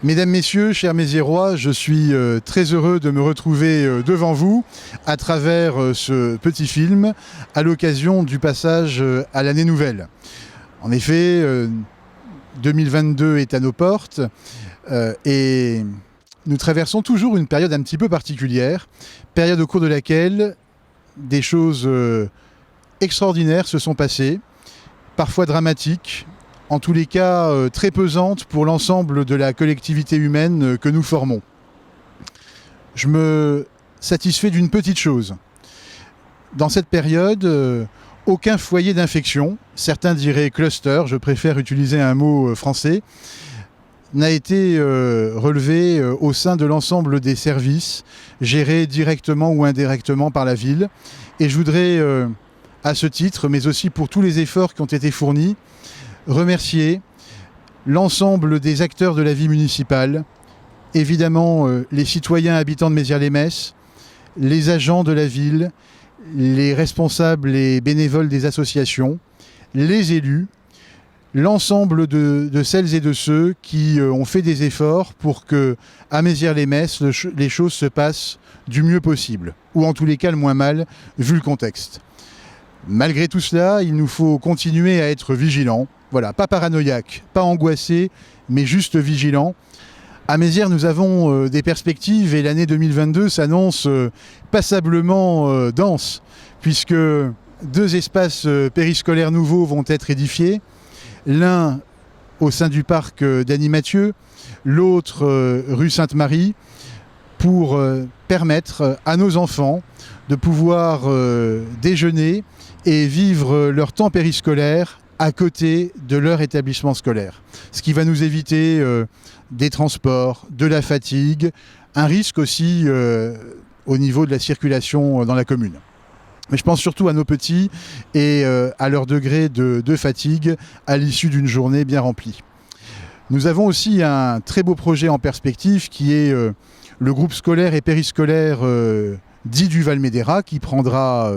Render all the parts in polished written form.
Mesdames, Messieurs, chers Méziérois, je suis très heureux de me retrouver devant vous à travers ce petit film à l'occasion du passage à l'année nouvelle. En effet, 2022 est à nos portes et nous traversons toujours une période un petit peu particulière, période au cours de laquelle des choses extraordinaires se sont passées, parfois dramatiques, en tous les cas très pesante pour l'ensemble de la collectivité humaine que nous formons. Je me satisfais d'une petite chose. Dans cette période, aucun foyer d'infection, certains diraient cluster, je préfère utiliser un mot français, n'a été relevé au sein de l'ensemble des services gérés directement ou indirectement par la ville. Et je voudrais, à ce titre, mais aussi pour tous les efforts qui ont été fournis, remercier l'ensemble des acteurs de la vie municipale, évidemment les citoyens habitants de Mézières-les-Messes, les agents de la ville, les responsables et bénévoles des associations, les élus, l'ensemble de celles et de ceux qui ont fait des efforts pour que à Mézières-les-Messes les choses se passent du mieux possible, ou en tous les cas le moins mal vu le contexte. Malgré tout cela, il nous faut continuer à être vigilants. Voilà, pas paranoïaque, pas angoissé, mais juste vigilant. À Mézières, nous avons des perspectives et l'année 2022 s'annonce passablement dense, puisque 2 espaces périscolaires nouveaux vont être édifiés. L'un au sein du parc d'Annie Mathieu, l'autre rue Sainte-Marie, pour permettre à nos enfants de pouvoir déjeuner et vivre leur temps périscolaire à côté de leur établissement scolaire. Ce qui va nous éviter des transports, de la fatigue, un risque aussi au niveau de la circulation dans la commune. Mais je pense surtout à nos petits et à leur degré de fatigue à l'issue d'une journée bien remplie. Nous avons aussi un très beau projet en perspective qui est le groupe scolaire et périscolaire dit du Val-Médéra qui prendra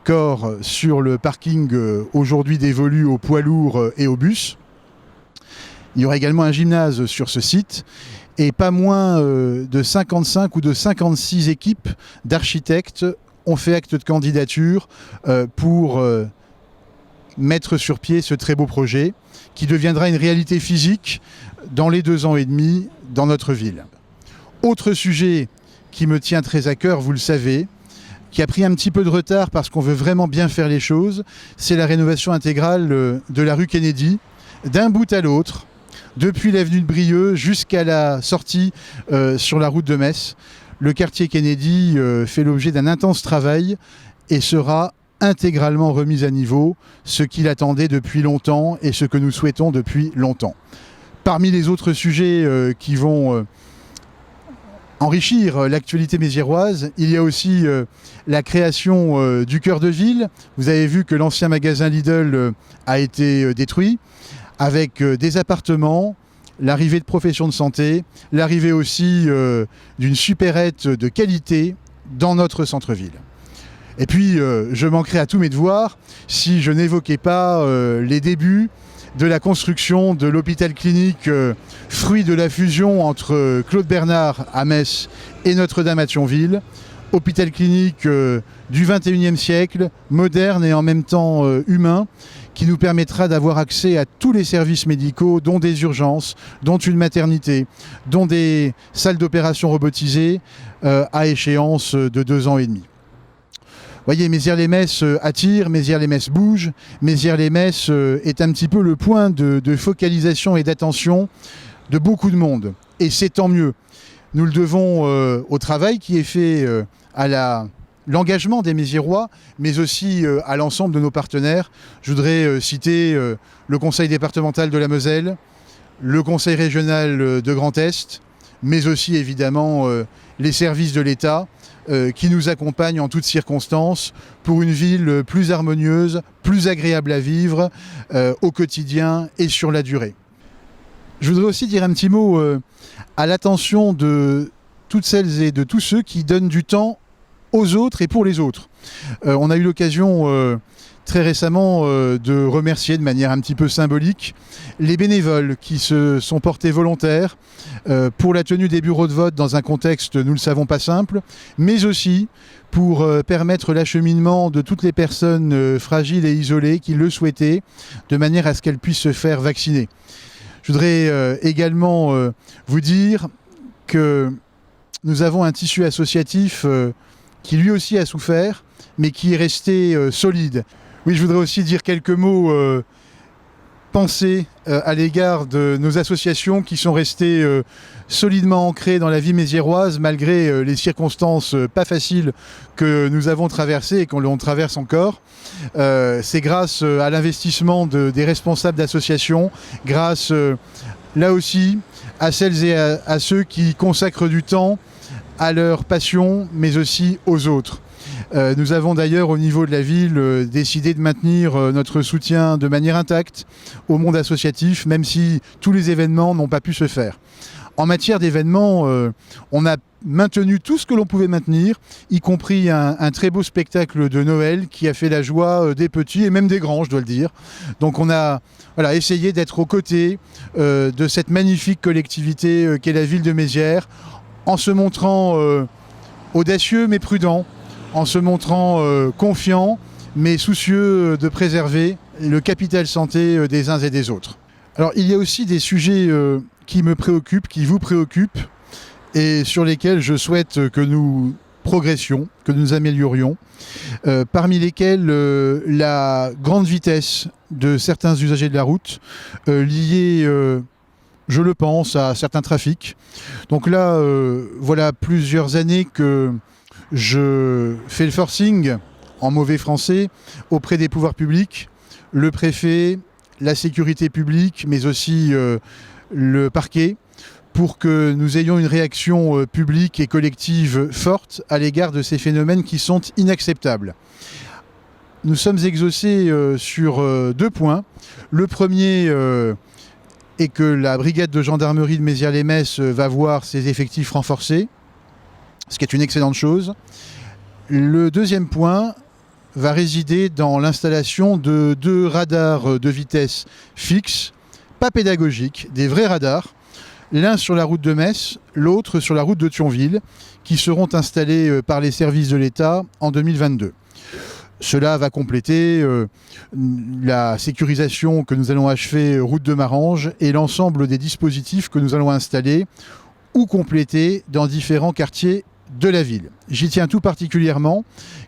corps sur le parking aujourd'hui dévolu aux poids lourds et aux bus. Il y aura également un gymnase sur ce site et pas moins de 55 ou de 56 équipes d'architectes ont fait acte de candidature pour mettre sur pied ce très beau projet qui deviendra une réalité physique dans les 2 ans et demi dans notre ville. Autre sujet qui me tient très à cœur, vous le savez, qui a pris un petit peu de retard parce qu'on veut vraiment bien faire les choses, c'est la rénovation intégrale de la rue Kennedy, d'un bout à l'autre, depuis l'avenue de Brieux jusqu'à la sortie sur la route de Metz. Le quartier Kennedy fait l'objet d'un intense travail et sera intégralement remis à niveau, ce qu'il attendait depuis longtemps et ce que nous souhaitons depuis longtemps. Parmi les autres sujets qui vont enrichir l'actualité méziéroise, il y a aussi la création du cœur de ville. Vous avez vu que l'ancien magasin Lidl a été détruit, avec des appartements, l'arrivée de professions de santé, l'arrivée aussi d'une supérette de qualité dans notre centre-ville. Et puis, je manquerais à tous mes devoirs si je n'évoquais pas les débuts de la construction de l'hôpital clinique, fruit de la fusion entre Claude Bernard à Metz et Notre-Dame à Thionville. Hôpital clinique du XXIe siècle, moderne et en même temps humain, qui nous permettra d'avoir accès à tous les services médicaux, dont des urgences, dont une maternité, dont des salles d'opération robotisées à échéance de 2 ans et demi. Vous voyez, Mézières-les-Messes attire, Mézières-les-Messes bouge, Mézières-les-Messes est un petit peu le point de focalisation et d'attention de beaucoup de monde. Et c'est tant mieux. Nous le devons au travail qui est fait à l'engagement des Méziérois, mais aussi à l'ensemble de nos partenaires. Je voudrais citer le conseil départemental de la Moselle, le conseil régional de Grand Est, mais aussi évidemment les services de l'État qui nous accompagnent en toutes circonstances pour une ville plus harmonieuse, plus agréable à vivre au quotidien et sur la durée. Je voudrais aussi dire un petit mot à l'attention de toutes celles et de tous ceux qui donnent du temps aux autres et pour les autres. On a eu l'occasion très récemment de remercier de manière un petit peu symbolique les bénévoles qui se sont portés volontaires pour la tenue des bureaux de vote dans un contexte, nous le savons, pas simple, mais aussi pour permettre l'acheminement de toutes les personnes fragiles et isolées qui le souhaitaient, de manière à ce qu'elles puissent se faire vacciner. Je voudrais également vous dire que nous avons un tissu associatif qui lui aussi a souffert, mais qui est resté solide. Oui, je voudrais aussi dire quelques mots pensés à l'égard de nos associations qui sont restées solidement ancrées dans la vie méziéroise malgré les circonstances pas faciles que nous avons traversées et qu'on traverse encore. C'est grâce à l'investissement des responsables d'associations, grâce là aussi à celles et à ceux qui consacrent du temps à leur passion, mais aussi aux autres. Nous avons d'ailleurs au niveau de la ville décidé de maintenir notre soutien de manière intacte au monde associatif, même si tous les événements n'ont pas pu se faire. En matière d'événements, on a maintenu tout ce que l'on pouvait maintenir, y compris un très beau spectacle de Noël qui a fait la joie des petits et même des grands, je dois le dire. Donc on a essayé d'être aux côtés de cette magnifique collectivité qu'est la ville de Mézières, en se montrant audacieux mais prudent, en se montrant confiant mais soucieux de préserver le capital santé des uns et des autres. Alors il y a aussi des sujets qui me préoccupent, qui vous préoccupent et sur lesquels je souhaite que nous progressions, que nous améliorions, parmi lesquels la grande vitesse de certains usagers de la route liée je le pense, à certains trafics. Donc là, voilà plusieurs années que je fais le forcing, en mauvais français, auprès des pouvoirs publics, le préfet, la sécurité publique, mais aussi le parquet, pour que nous ayons une réaction publique et collective forte à l'égard de ces phénomènes qui sont inacceptables. Nous sommes exaucés sur 2 points. Le premier et que la brigade de gendarmerie de Mézières-les-Messes va voir ses effectifs renforcés, ce qui est une excellente chose. Le deuxième point va résider dans l'installation de 2 radars de vitesse fixe, pas pédagogiques, des vrais radars, l'un sur la route de Metz, l'autre sur la route de Thionville, qui seront installés par les services de l'État en 2022. Cela va compléter la sécurisation que nous allons achever route de Marange et l'ensemble des dispositifs que nous allons installer ou compléter dans différents quartiers de la ville. J'y tiens tout particulièrement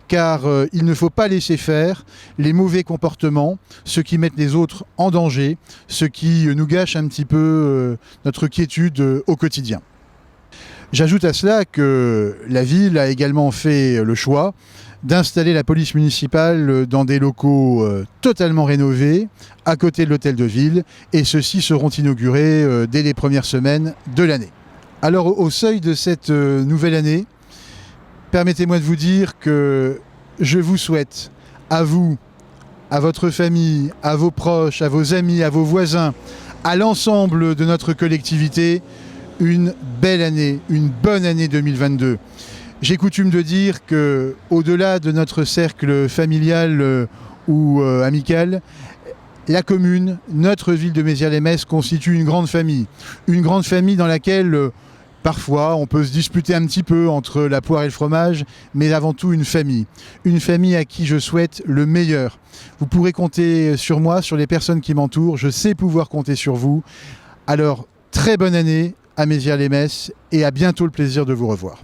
car il ne faut pas laisser faire les mauvais comportements, ceux qui mettent les autres en danger, ceux qui nous gâchent un petit peu notre quiétude au quotidien. J'ajoute à cela que la ville a également fait le choix d'installer la police municipale dans des locaux totalement rénovés, à côté de l'hôtel de ville, et ceux-ci seront inaugurés dès les premières semaines de l'année. Alors, au seuil de cette nouvelle année, permettez-moi de vous dire que je vous souhaite, à vous, à votre famille, à vos proches, à vos amis, à vos voisins, à l'ensemble de notre collectivité, une belle année, une bonne année 2022. J'ai coutume de dire que, au-delà de notre cercle familial ou amical, la commune, notre ville de Mézières-les-Messes constitue une grande famille dans laquelle parfois on peut se disputer un petit peu entre la poire et le fromage, mais avant tout une famille à qui je souhaite le meilleur. Vous pourrez compter sur moi, sur les personnes qui m'entourent, je sais pouvoir compter sur vous. Alors, très bonne année à Mézières-les-Messes et à bientôt, le plaisir de vous revoir.